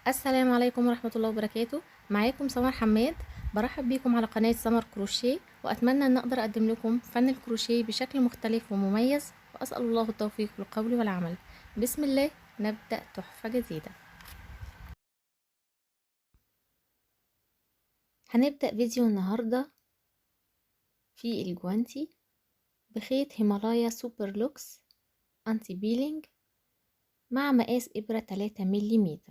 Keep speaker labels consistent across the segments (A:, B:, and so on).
A: السلام عليكم ورحمة الله وبركاته. معاكم سمر حماد. برحب بيكم على قناة سمر كروشيه، وأتمنى أن أقدر أقدم لكم فن الكروشيه بشكل مختلف ومميز، وأسأل الله التوفيق في القول والعمل. بسم الله، نبدأ تحفة جديدة. هنبدأ فيديو النهاردة في الجوانتي بخيط هيمالايا سوبر لوكس أنتي بيلينج مع مقاس إبرة 3 ملم.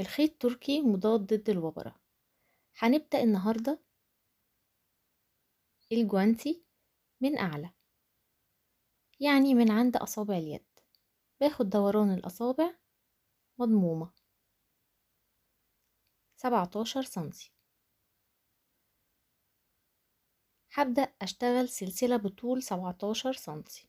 A: الخيط تركي مضاد ضد الوبرة. هنبدأ النهاردة الجوانتي من أعلى، يعني من عند أصابع اليد. باخد دوران الأصابع مضمومة 17 سنتي. هبدأ أشتغل سلسلة بطول 17 سنتي.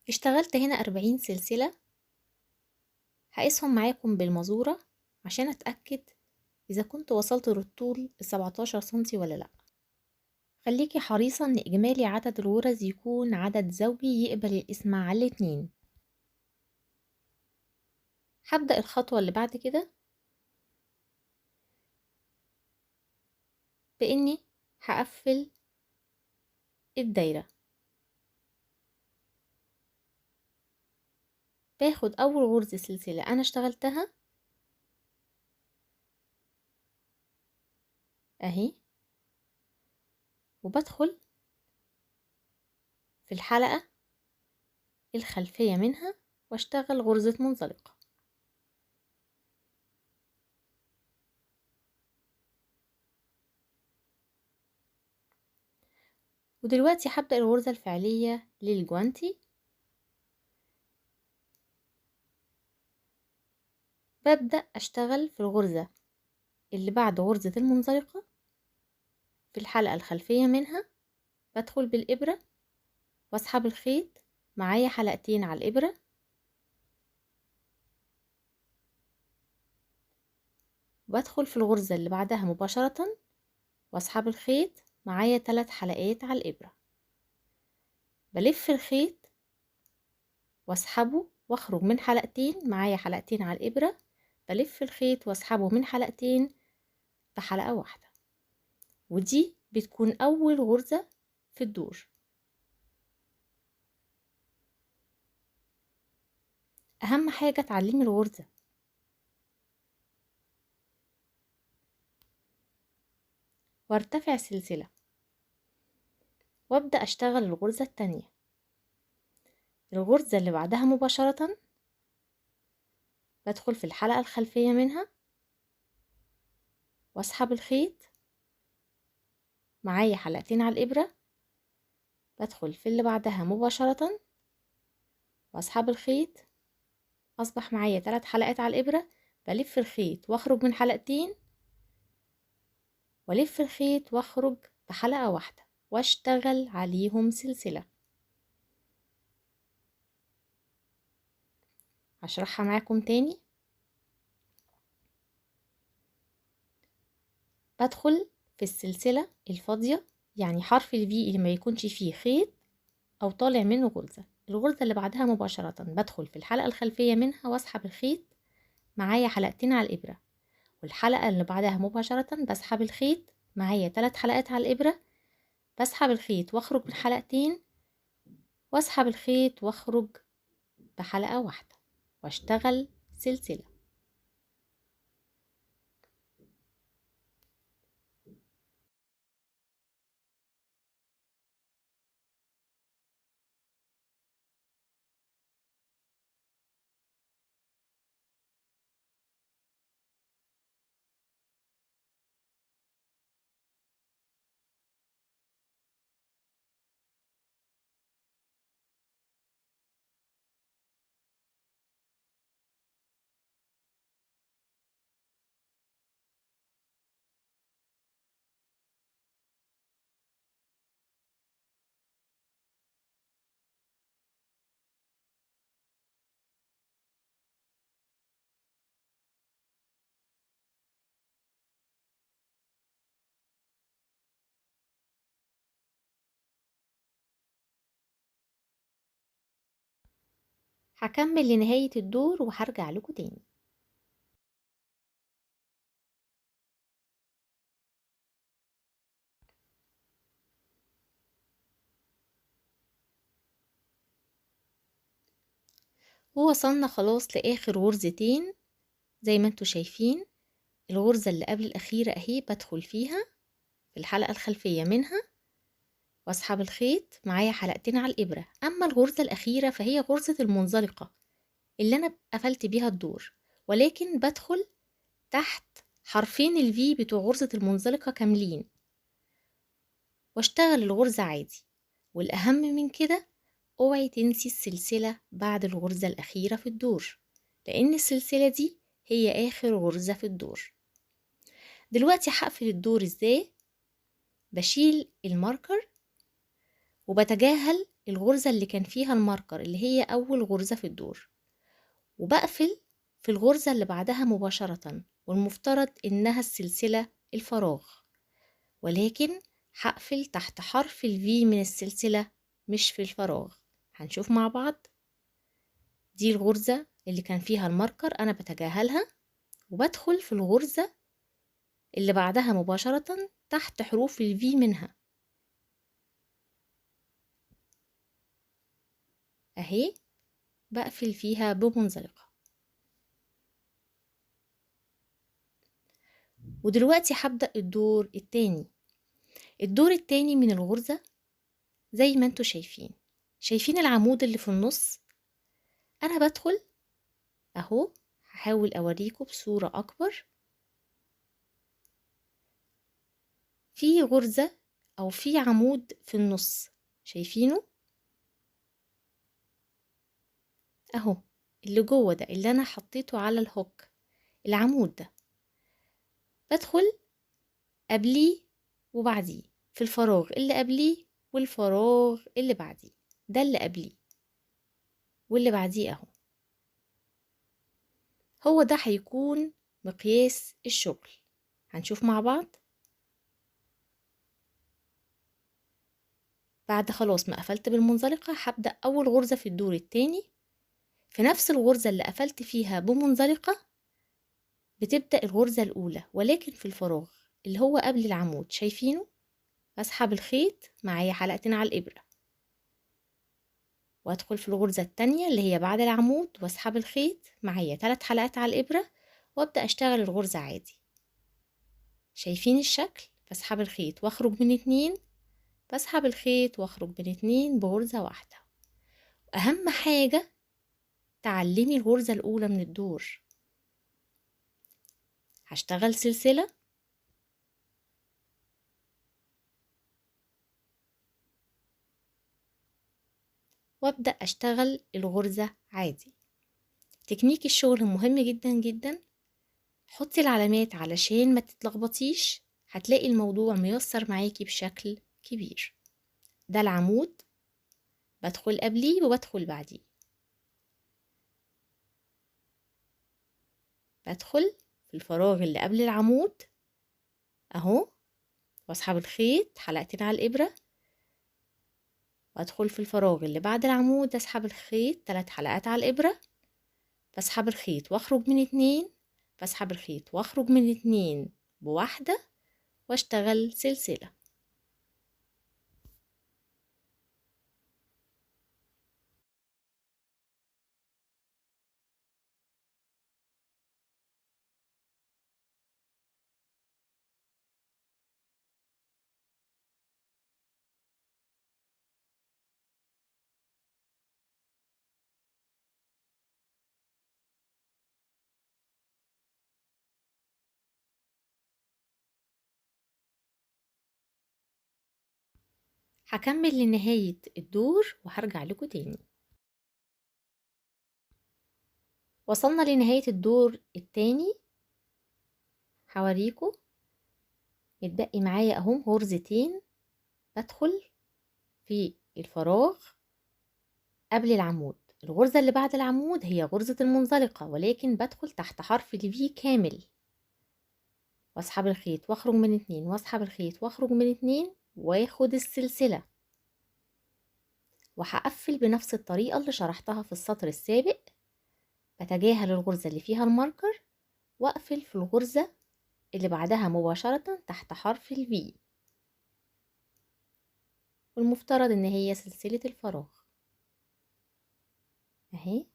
A: اشتغلت هنا 40 سلسلة. هقيسهم معاكم بالمزورة عشان أتأكد إذا كنت وصلت للطول 17 سنتي ولا لأ. خليكي حريصة إن إجمالي عدد الغرز يكون عدد زوجي يقبل القسمة على الاتنين. هبدأ الخطوة اللي بعد كده بإني هقفل الدايرة. باخد أول غرزة سلسلة أنا اشتغلتها أهي، وبدخل في الحلقة الخلفية منها واشتغل غرزة منزلقة. ودلوقتي هبدأ الغرزة الفعلية للجوانتي. ببدأ أشتغل في الغرزة اللي بعد غرزة المنزلقة في الحلقة الخلفية منها. بدخل بالإبرة واسحب الخيط، معايا حلقتين على الإبرة، وادخل في الغرزة اللي بعدها مباشرة واسحب الخيط، معايا 3 حلقات على الإبرة. بلف الخيط واسحبه واخرج من حلقتين، معايا حلقتين على الإبرة. بلف الخيط واسحبه من حلقتين بحلقة واحدة، ودي بتكون أول غرزة في الدور. أهم حاجة تعلمي الغرزة. وارتفع سلسلة وابدأ أشتغل الغرزة التانية. الغرزة اللي بعدها مباشرة بدخل في الحلقة الخلفية منها واسحب الخيط، معايا حلقتين على الإبرة. بدخل في اللي بعدها مباشرة واسحب الخيط، أصبح معايا 3 حلقات على الإبرة. بلف الخيط واخرج من حلقتين، والف الخيط واخرج بحلقة واحدة واشتغل عليهم سلسلة. هشرحها معاكم تاني. بدخل في السلسلة الفاضية، يعني حرف الفي اللي ما يكونش فيه خيط او طالع منه غرزة. الغرزة اللي بعدها مباشرة بدخل في الحلقة الخلفية منها واسحب الخيط، معايا حلقتين على الإبرة. والحلقة اللي بعدها مباشرة بسحب الخيط، معايا 3 حلقات على الإبرة. بسحب الخيط واخرج من حلقتين، واسحب الخيط واخرج بحلقة واحدة واشتغل سلسلة. هكمل لنهاية الدور وهرجع لكم تاني. ووصلنا خلاص لآخر غرزتين زي ما انتوا شايفين. الغرزة اللي قبل الأخيرة اهي بدخل فيها في الحلقة الخلفية منها واسحب الخيط، معايا حلقتين على الإبرة. أما الغرزة الأخيرة فهي غرزة المنزلقة اللي أنا قفلت بيها الدور، ولكن بدخل تحت حرفين الفي بتوع غرزة المنزلقة كاملين واشتغل الغرزة عادي. والأهم من كده اوعي تنسي السلسلة بعد الغرزة الأخيرة في الدور، لأن السلسلة دي هي آخر غرزة في الدور. دلوقتي هقفل الدور ازاي؟ بشيل الماركر وبتجاهل الغرزة اللي كان فيها الماركر اللي هي أول غرزة في الدور، وبقفل في الغرزة اللي بعدها مباشرة، والمفترض إنها السلسلة الفراغ، ولكن هقفل تحت حرف الفي من السلسلة مش في الفراغ. هنشوف مع بعض. دي الغرزة اللي كان فيها الماركر، أنا بتجاهلها وبدخل في الغرزة اللي بعدها مباشرة تحت حروف الفي منها اهي، بقفل فيها بمنزلقة. ودلوقتي هبدأ الدور التاني. الدور التاني من الغرزة زي ما انتوا شايفين العمود اللي في النص. انا بدخل اهو، هحاول اوريكم بصورة اكبر. في غرزة او في عمود في النص، شايفينه اهو، اللي جوه ده اللي انا حطيته على الهوك، العمود ده بدخل قبليه وبعديه في الفراغ اللي قبليه والفراغ اللي بعديه، ده اللي قبليه واللي بعديه اهو. هو ده هيكون مقياس الشغل. هنشوف مع بعض. بعد خلاص ما قفلت بالمنزلقة هبدأ أول غرزة في الدور التاني في نفس الغرزة اللي قفلت فيها بمنزلقة، بتبدأ الغرزة الأولى ولكن في الفراغ اللي هو قبل العمود، شايفينه؟ أسحب الخيط، معايا حلقتين على الإبرة، وأدخل في الغرزة التانية اللي هي بعد العمود وأسحب الخيط، معايا 3 حلقات على الإبرة، وأبدأ أشتغل الغرزة عادي. شايفين الشكل؟ بسحب الخيط وأخرج من 2، بسحب الخيط واخرج من 2 بغرزة واحدة. واهم حاجة تعلمي الغرزة الاولى من الدور. هشتغل سلسلة وابدأ اشتغل الغرزة عادي. تكنيك الشغل مهم جدا جدا، حطي العلامات علشان ما تتلخبطيش، هتلاقي الموضوع ميسر معاكي بشكل كبير. ده العمود، بدخل قبليه وبدخل بعديه، بدخل في الفراغ اللي قبل العمود اهو، واسحب الخيط حلقتين على الإبرة، وادخل في الفراغ اللي بعد العمود اسحب الخيط 3 حلقات على الإبرة، بسحب الخيط واخرج من 2، بسحب الخيط واخرج من 2 بواحدة، واشتغل سلسلة. هكمل لنهاية الدور وهرجع لكم تاني. وصلنا لنهاية الدور التاني، هوريكم. متبقي معايا اهم غرزتين، بدخل في الفراغ قبل العمود. الغرزة اللي بعد العمود هي غرزة المنزلقة، ولكن بدخل تحت حرف الفي كامل، واسحب الخيط واخرج من 2، واسحب الخيط واخرج من 2، واخد السلسلة. وهقفل بنفس الطريقة اللي شرحتها في السطر السابق. بتجاهل الغرزة اللي فيها الماركر واقفل في الغرزة اللي بعدها مباشرة تحت حرف ال V، والمفترض ان هي سلسلة الفراغ اهي.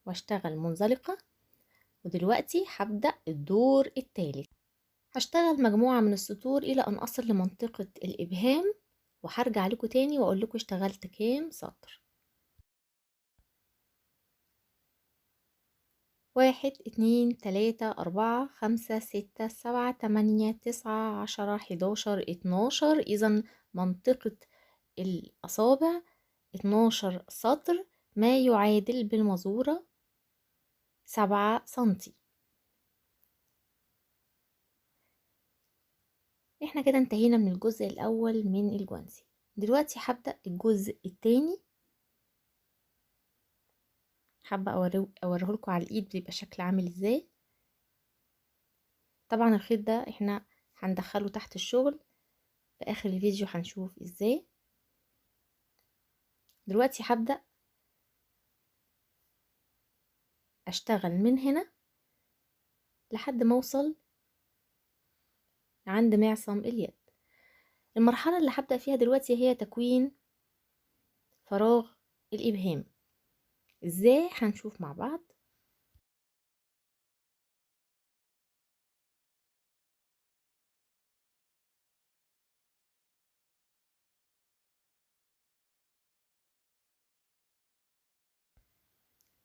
A: واشتغل منزلقة. ودلوقتي هبدأ الدور الثالث. هشتغل مجموعة من السطور الى ان اصل لمنطقة الابهام، وهرجع لكم تاني واقول لكم اشتغلت كام سطر. 1 2 3 4 5 6 7 8 9 10 11 12. اذا منطقة الاصابع 12 سطر، ما يعادل بالمزورة 7 سنتي. احنا كده انتهينا من الجزء الاول من الجوانتي. دلوقتي هبدأ الجزء التاني. حابة اوريهولكوا على الايد بيبقى شكل عامل ازاي. طبعا الخيط ده احنا هندخله تحت الشغل، في اخر الفيديو هنشوف ازاي. دلوقتي هبدأ اشتغل من هنا لحد ما اوصل عند معصم اليد. المرحلة اللي هبدأ فيها دلوقتي هي تكوين فراغ الإبهام. ازاي؟ هنشوف مع بعض.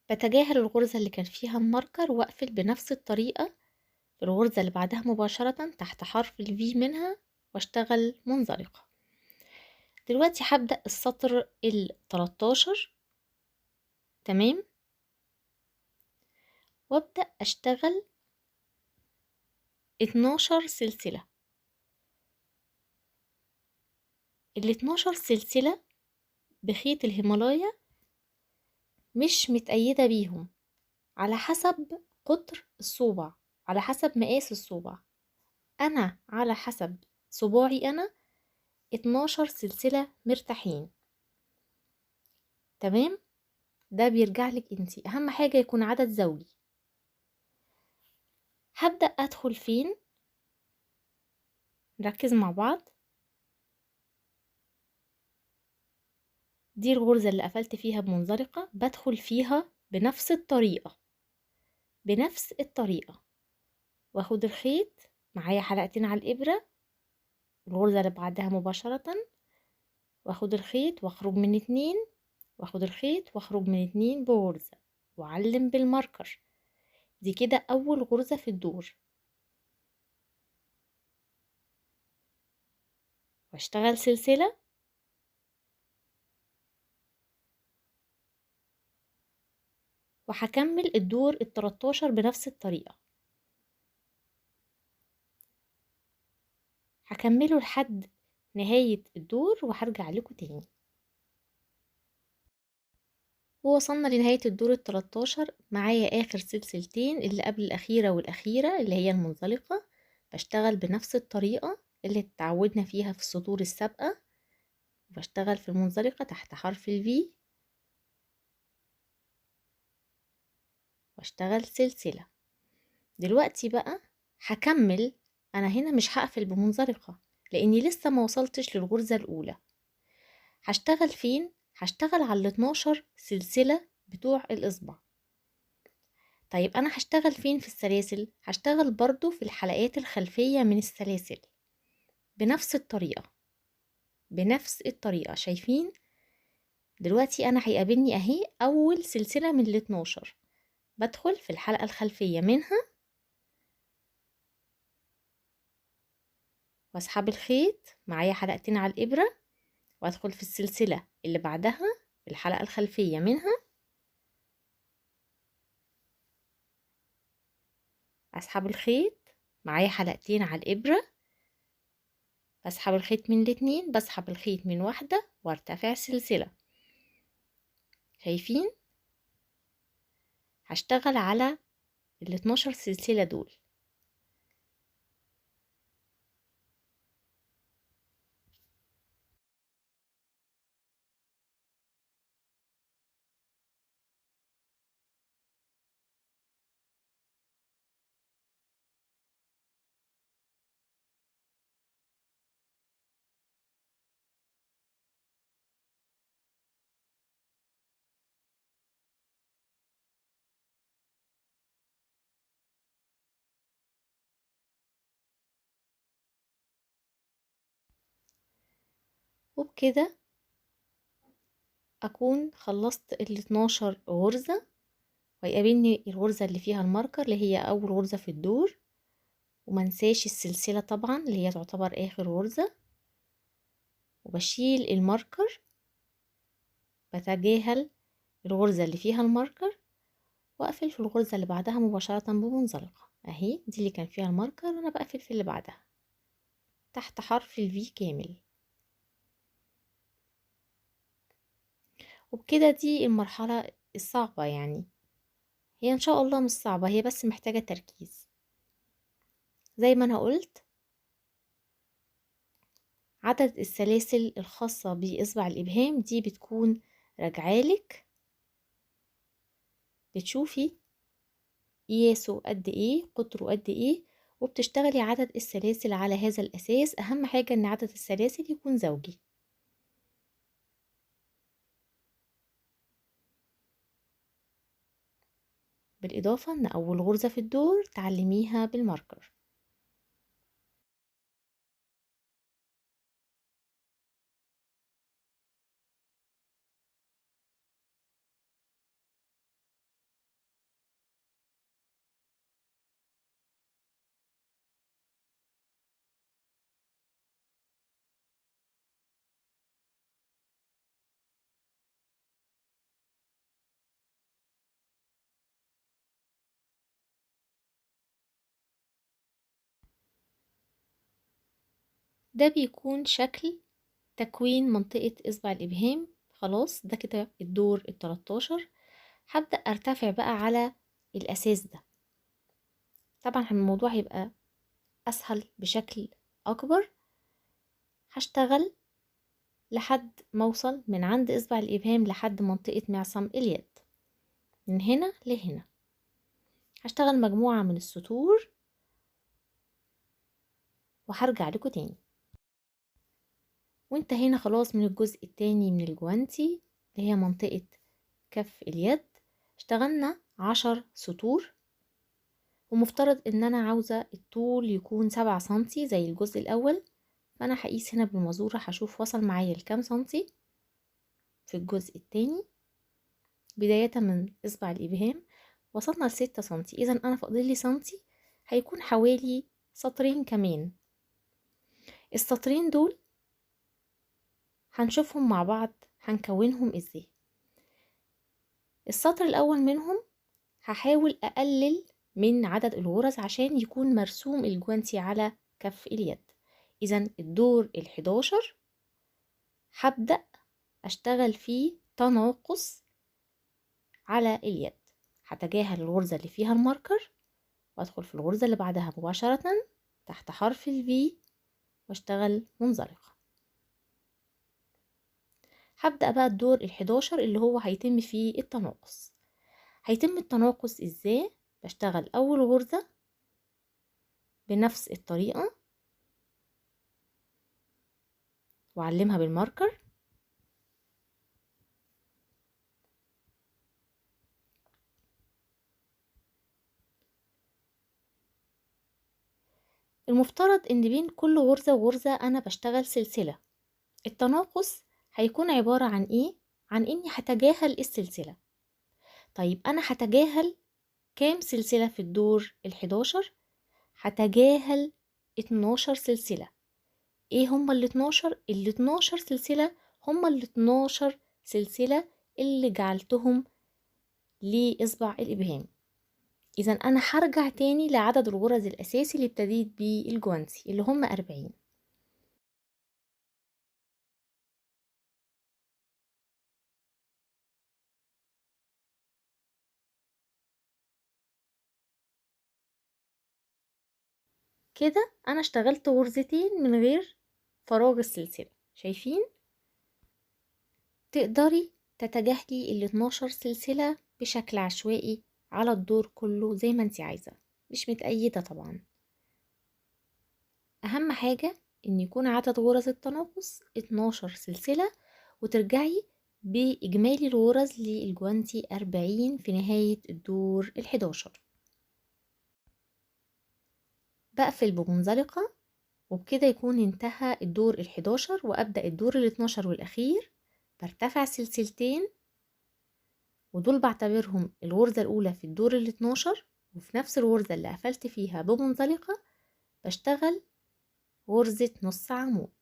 A: بتجاهل الغرزة اللي كان فيها الماركر واقفل بنفس الطريقة في الغرزة اللي بعدها مباشرة تحت حرف ال V منها، واشتغل منزلقة. دلوقتي هبدأ السطر ال13. تمام. وابدأ اشتغل 12 سلسلة. ال 12 سلسلة بخيط الهيمالايا مش متأيدة بيهم، على حسب قطر الصوبع، على حسب مقاس الصوبع. انا على حسب صباعي انا 12 سلسلة مرتاحين. تمام. ده بيرجع لك انتي، اهم حاجة يكون عدد زوجي. هبدأ ادخل فين؟ نركز مع بعض. دي الغرزة اللي قفلت فيها بمنزلقة، بدخل فيها بنفس الطريقة، بنفس الطريقة. واخد الخيط معايا حلقتين على الابرة، الغرزة اللي بعدها مباشرة، واخد الخيط واخرج من 2، واخد الخيط واخرج من 2 بغرزة، واعلم بالماركر. دي كده اول غرزة في الدور. واشتغل سلسلة، وهكمل الدور ال13 بنفس الطريقة. هكمله لحد نهاية الدور وهرجع لكم تاني. ووصلنا لنهاية الدور ال13. معايا اخر سلسلتين اللي قبل الاخيرة والاخيرة اللي هي المنزلقة. بشتغل بنفس الطريقة اللي اتعودنا فيها في السطور السابقة، وبشتغل في المنزلقة تحت حرف ال V، واشتغل سلسلة. دلوقتي بقى هكمل. انا هنا مش هقفل بمنزلقة لاني لسه ما وصلتش للغرزة الاولى. هشتغل فين؟ هشتغل على ال 12 سلسلة بتوع الاصبع. طيب انا هشتغل فين في السلاسل؟ هشتغل برضو في الحلقات الخلفية من السلاسل بنفس الطريقة، بنفس الطريقة. شايفين؟ دلوقتي انا هيقابلني اهي اول سلسلة من ال 12. بدخل في الحلقة الخلفية منها واسحب الخيط معايا حلقتين على الابرة، وادخل في السلسلة اللي بعدها في الحلقة الخلفية منها، اسحب الخيط معايا حلقتين على الابرة، بسحب الخيط من الاتنين، بسحب الخيط من واحدة وارتفع سلسلة. شايفين؟ هشتغل على ال 12 سلسلة دول. وبكده اكون خلصت ال12 غرزة، ويقابلني الغرزة اللي فيها الماركر اللي هي اول غرزة في الدور، ومنساش السلسلة طبعا اللي هي تعتبر اخر غرزة، وبشيل الماركر، بتجاهل الغرزة اللي فيها الماركر واقفل في الغرزة اللي بعدها مباشرة بمنزلقة اهي. دي اللي كان فيها الماركر وانا بقفل في اللي بعدها تحت حرف الفي كامل. وبكده دي المرحلة الصعبة، يعني هي ان شاء الله مش صعبة، هي بس محتاجة تركيز. زي ما انا قلت عدد السلاسل الخاصة بإصبع الإبهام دي بتكون راجعالك، بتشوفي قياسه قد ايه، قطره قد ايه، وبتشتغلي عدد السلاسل على هذا الأساس. أهم حاجة ان عدد السلاسل يكون زوجي. بالإضافة ان أول غرزة في الدور تعلميها بالماركر. ده بيكون شكل تكوين منطقة إصبع الإبهام. خلاص ده كده الدور ال13. هبدأ أرتفع بقى على الأساس ده. طبعا الموضوع هيبقى أسهل بشكل أكبر. هشتغل لحد ما أوصل من عند إصبع الإبهام لحد منطقة معصم اليد، من هنا لهنا. هشتغل مجموعة من السطور وهرجع لكم تاني. وانتهينا خلاص من الجزء التاني من الجوانتي اللي هي منطقة كف اليد. اشتغلنا 10 سطور، ومفترض ان انا عاوزة الطول يكون 7 سنتي زي الجزء الاول. فانا هقيس هنا بالمزورة هشوف وصل معايا لكام سنتي في الجزء التاني. بداية من اصبع الابهام وصلنا ل6 سنتي، اذا انا فاضل لي سنتي، هيكون حوالي سطرين كمان. السطرين دول هنشوفهم مع بعض هنكونهم ازاي. السطر الاول منهم هحاول اقلل من عدد الغرز عشان يكون مرسوم الجوانتي على كف اليد. اذا الدور ال11 هبدأ اشتغل فيه تناقص على اليد. هتجاهل الغرزة اللي فيها الماركر وادخل في الغرزة اللي بعدها مباشرة تحت حرف الفي واشتغل منزلقة. هبدأ بقى الدور ال11 اللي هو هيتم فيه التناقص. هيتم التناقص ازاي؟ بشتغل اول غرزة بنفس الطريقة وأعلمها بالماركر، المفترض ان بين كل غرزة وغرزة انا بشتغل سلسلة. التناقص هيكون عبارة عن ايه؟ عن اني هتجاهل السلسلة. طيب انا هتجاهل كام سلسلة في الدور ال11؟ هتجاهل 12 سلسلة. ايه هما ال12 سلسلة؟ هما ال12 سلسلة اللي جعلتهم لإصبع الإبهام. إذا أنا هرجع تاني لعدد الغرز الأساسي اللي ابتديت بيه الجوانتي اللي هم 40. كده أنا اشتغلت غرزتين من غير فراغ السلسلة. شايفين؟ تقدري تتجاهلي ال 12 سلسلة بشكل عشوائي على الدور كله زي ما انت عايزة، مش متأيدة طبعا. أهم حاجة إن يكون عدد غرز التناقص 12 سلسلة، وترجعي بإجمالي الغرز للجوانتي 40 في نهاية الدور ال11. بقفل بمنزلقة وبكده يكون انتهى الدور ال11 وأبدأ الدور ال12 والأخير. برتفع سلسلتين، ودول بعتبرهم الغرزة الأولى في الدور ال12، وفي نفس الغرزة اللي قفلت فيها بمنزلقة بشتغل غرزة نص عمود.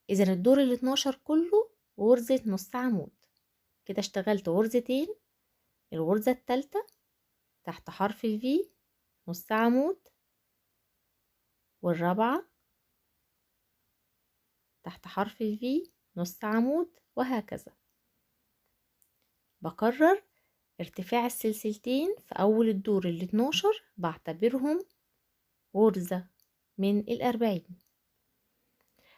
A: إذا الدور ال12 كله غرزة نص عمود. كده اشتغلت غرزتين، الغرزة التالتة تحت حرف الفي نص عمود، والرابعة تحت حرف الفي نص عمود، وهكذا. بكرر ارتفاع السلسلتين في أول الدور ال12 بعتبرهم غرزة من ال40.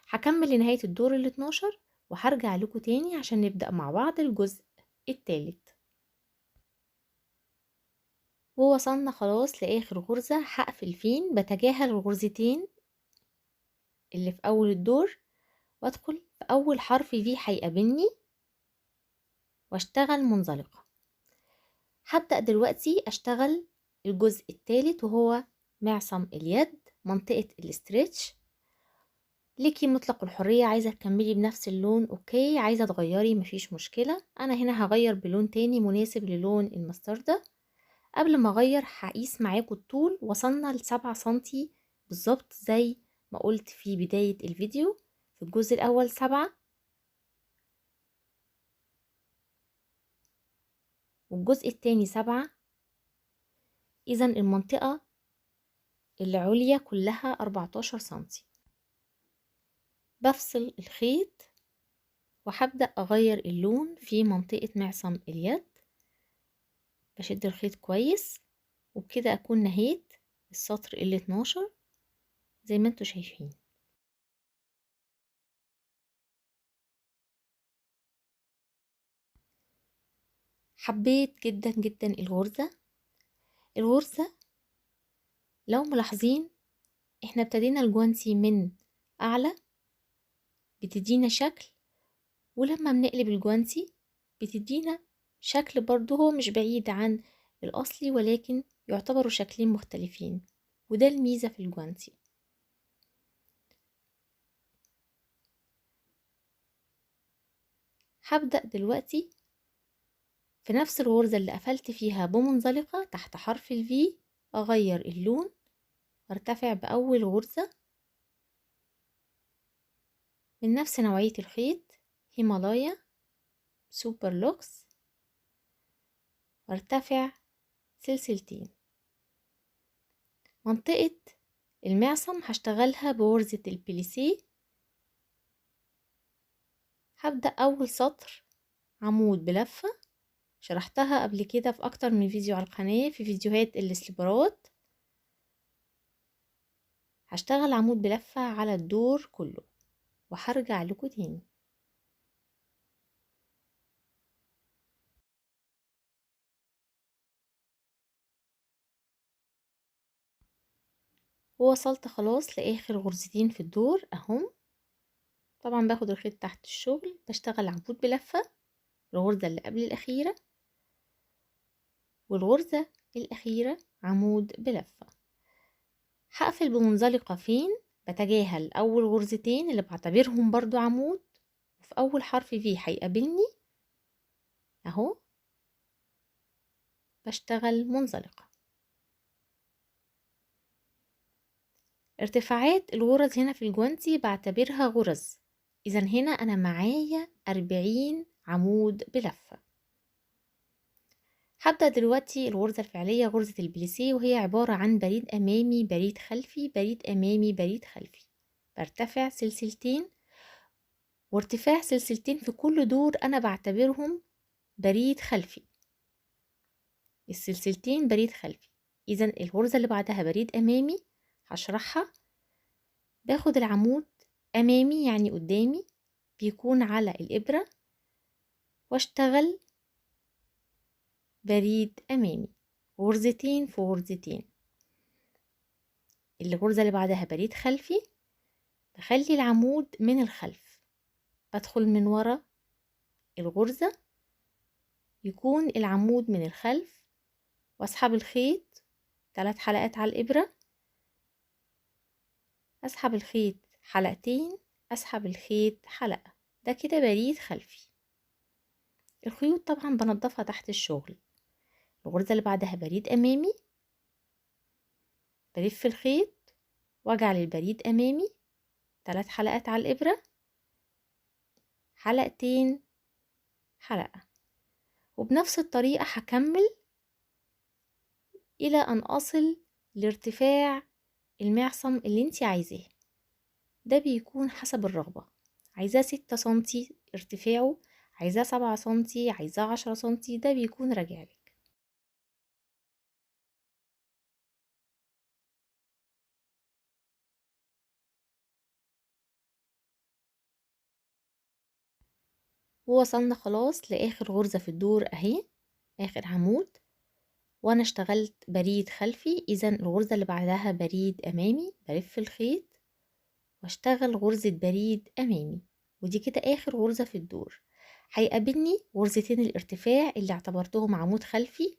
A: هكمل لنهاية الدور ال12 وهرجع لكم تاني عشان نبدأ مع بعض الجزء التالت. ووصلنا خلاص لآخر غرزة. هقفل فين بتجاهل الغرزتين اللي في أول الدور وادخل في أول حرف في هيقابلني واشتغل منزلقة. هبدأ دلوقتي اشتغل الجزء الثالث وهو معصم اليد، منطقة الاسترتش. ليكي مطلق الحرية، عايزة تكملي بنفس اللون اوكي، عايزة تغيري مفيش مشكلة. انا هنا هغير بلون تاني مناسب للون المستردة. قبل ما اغير هقيس معاكم الطول، وصلنا ل7 سنتي بالظبط زي ما قلت في بداية الفيديو. في الجزء الاول 7 والجزء التاني 7. اذا المنطقة العليا كلها 14 سنتي. بفصل الخيط وهبدأ اغير اللون في منطقة معصم اليد. بشد الخيط كويس وبكده اكون نهيت السطر ال12 زي ما انتوا شايفين. حبيت جدا جدا الغرزة لو ملاحظين احنا ابتدينا الجوانتي من اعلى بتدينا شكل، ولما بنقلب الجوانتي بتدينا شكل برضو هو مش بعيد عن الاصلي، ولكن يعتبروا شكلين مختلفين، وده الميزة في الجوانتي. هبدأ دلوقتي في نفس الغرزة اللي قفلت فيها بمنزلقة تحت حرف الفي اغير اللون، ارتفع باول غرزة من نفس نوعية الخيط هيمالايا سوبر لوكس، وارتفع سلسلتين. منطقة المعصم هشتغلها بغرزة البليسيه. هبدأ أول سطر عمود بلفة، شرحتها قبل كده في أكتر من فيديو على القناة في فيديوهات السليبرات. هشتغل عمود بلفة على الدور كله وهرجع لكم تاني. ووصلت خلاص لآخر غرزتين في الدور اهم. طبعا باخد الخيط تحت الشغل، بشتغل عمود بلفة الغرزة اللي قبل الأخيرة، والغرزة الأخيرة عمود بلفة. هقفل بمنزلقة فين بتجاهل أول غرزتين اللي بعتبرهم برضو عمود، وفي أول حرف في هيقابلني أهو بشتغل منزلقة. ارتفاعات الغرز هنا في الجوانتي بعتبرها غرز، إذا هنا أنا معايا 40 عمود بلفة. هبدأ دلوقتي الغرزة الفعلية غرزة البليسيه، وهي عبارة عن بريد أمامي بريد خلفي بريد أمامي بريد خلفي. برتفع سلسلتين، وارتفاع سلسلتين في كل دور أنا بعتبرهم بريد خلفي. السلسلتين بريد خلفي. إذا الغرزة اللي بعدها بريد أمامي هشرحها. باخد العمود أمامي يعني قدامي بيكون على الإبرة، واشتغل بريد أمامي غرزتين في غرزتين. الغرزة اللي بعدها بريد خلفي، بخلي العمود من الخلف، بدخل من ورا الغرزة يكون العمود من الخلف، واسحب الخيط 3 حلقات على الإبرة، اسحب الخيط حلقتين، اسحب الخيط حلقة، ده كده بريد خلفي. الخيوط طبعا بنضفها تحت الشغل. الغرزة اللي بعدها بريد امامي، بلف الخيط واجعل البريد امامي 3 حلقات على الابرة، حلقتين، حلقة، وبنفس الطريقة هكمل الى ان اصل لارتفاع المعصم اللي انتي عايزاه. ده بيكون حسب الرغبة، عايزاه 6 سنتي ارتفاعه، عايزاه 7 سنتي، عايزاه 10 سنتي، ده بيكون راجعلك. ووصلنا خلاص لاخر غرزة في الدور اهي، اخر عمود، وانا اشتغلت بريد خلفي. اذا الغرزة اللي بعدها بريد امامي، بلف الخيط واشتغل غرزة بريد امامي، ودي كده اخر غرزة في الدور. هيقابلني غرزتين الارتفاع اللي اعتبرتهم عمود خلفي،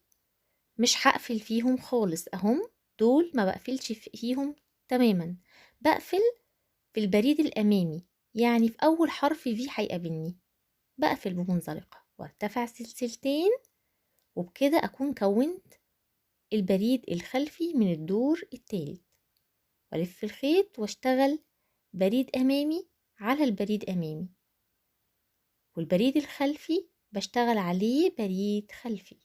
A: مش هقفل فيهم خالص اهم، دول ما بقفلش فيهم تماما، بقفل في البريد الامامي، يعني في اول حرف في هيقابلني بقفل بمنزلقة وارتفع سلسلتين، وبكده اكون كونت البريد الخلفي من الدور التالت. والف الخيط واشتغل بريد امامي على البريد امامي، والبريد الخلفي بشتغل عليه بريد خلفي،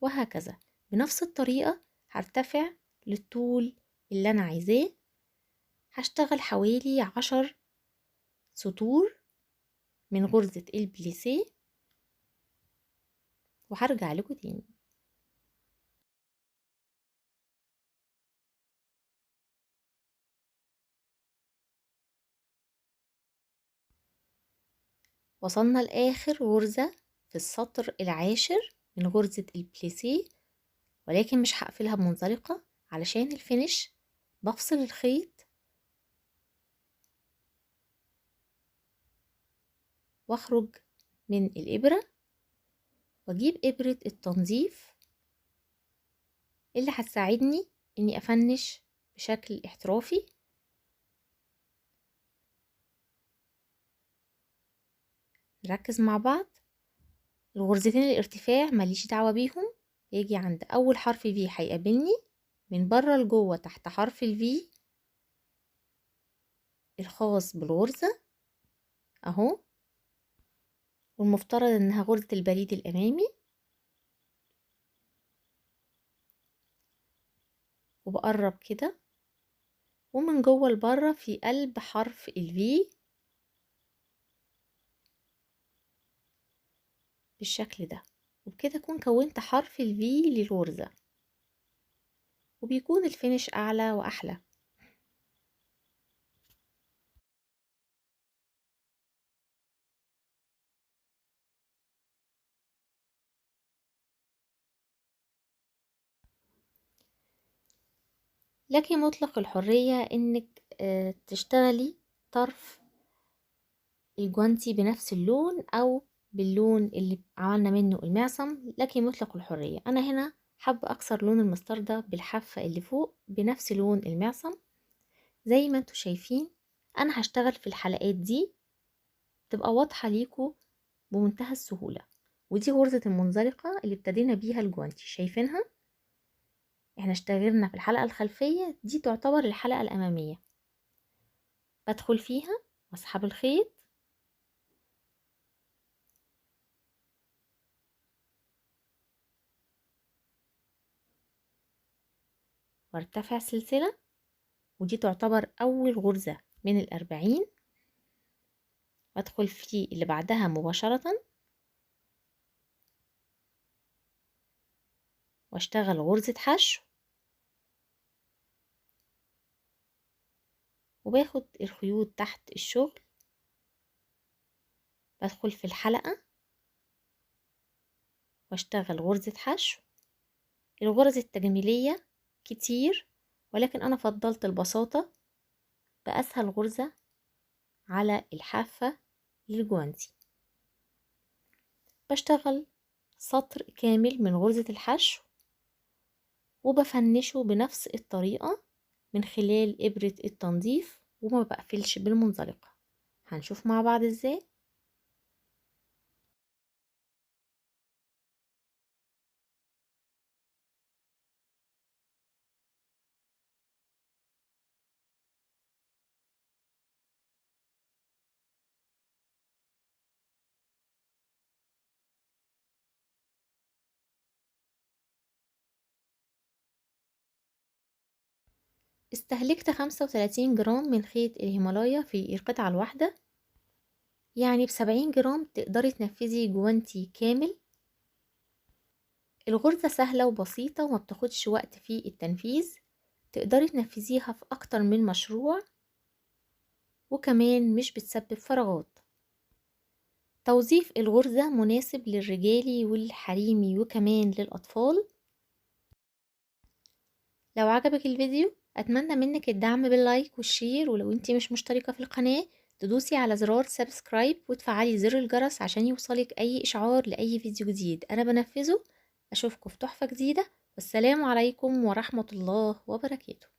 A: وهكذا بنفس الطريقة. هرتفع للطول اللي انا عايزاه، هشتغل حوالي 10 سطور من غرزة البليسيه، وهرجع لكم تاني. وصلنا لآخر غرزة في السطر العاشر من غرزة البليسيه، ولكن مش هقفلها بمنزلقة علشان الفينش. بفصل الخيط واخرج من الإبرة، واجيب إبرة التنظيف اللي هتساعدني اني افنش بشكل احترافي. نركز مع بعض. الغرزتين الارتفاع ماليش دعوة بيهم، يجي عند اول حرف في هيقابلني من بره لجوه تحت حرف الفي الخاص بالغرزة اهو، والمفترض انها غرزة البريد الامامي، وبقرب كده ومن جوه لبره في قلب حرف الفي بالشكل ده، وبكده اكون كونت حرف الفي للغرزة، وبيكون الفينش اعلى واحلى. لك مطلق الحرية انك تشتغلي طرف الجوانتي بنفس اللون او باللون اللي عملنا منه المعصم، لك مطلق الحرية. انا هنا حابة اكسر لون المستردة بالحافة اللي فوق بنفس لون المعصم. زي ما انتوا شايفين انا هشتغل في الحلقات دي تبقى واضحة ليكوا بمنتهى السهولة. ودي غرزة المنزلقة اللي ابتدينا بيها الجوانتي، شايفينها؟ احنا اشتغلنا في الحلقة الخلفية، دي تعتبر الحلقة الامامية. بدخل فيها واسحب الخيط وارتفع سلسلة، ودي تعتبر اول غرزة من 40. بدخل في اللي بعدها مباشرة واشتغل غرزة حشو، وباخد الخيوط تحت الشغل. بدخل في الحلقة واشتغل غرزة حشو. الغرز التجميلية كتير، ولكن انا فضلت البساطة بأسهل غرزة على الحافة للجوانتي. بشتغل سطر كامل من غرزة الحشو وبفنشه بنفس الطريقة من خلال إبرة التنظيف وما بقفلش بالمنزلقة. هنشوف مع بعض ازاي. استهلكت 35 جرام من خيط الهيمالايا في القطعة الواحدة، يعني ب70 جرام تقدري تنفذي جوانتي كامل. الغرزة سهلة وبسيطة وما بتاخدش وقت في التنفيذ، تقدري تنفذيها في أكتر من مشروع، وكمان مش بتسبب فراغات. توظيف الغرزة مناسب للرجالي والحريمي وكمان للأطفال. لو عجبك الفيديو أتمنى منك الدعم باللايك والشير، ولو انتي مش مشتركة في القناة تدوسي على زرار سبسكرايب وتفعلي زر الجرس عشان يوصلك أي إشعار لأي فيديو جديد أنا بنفذه. أشوفكم في تحفة جديدة، والسلام عليكم ورحمة الله وبركاته.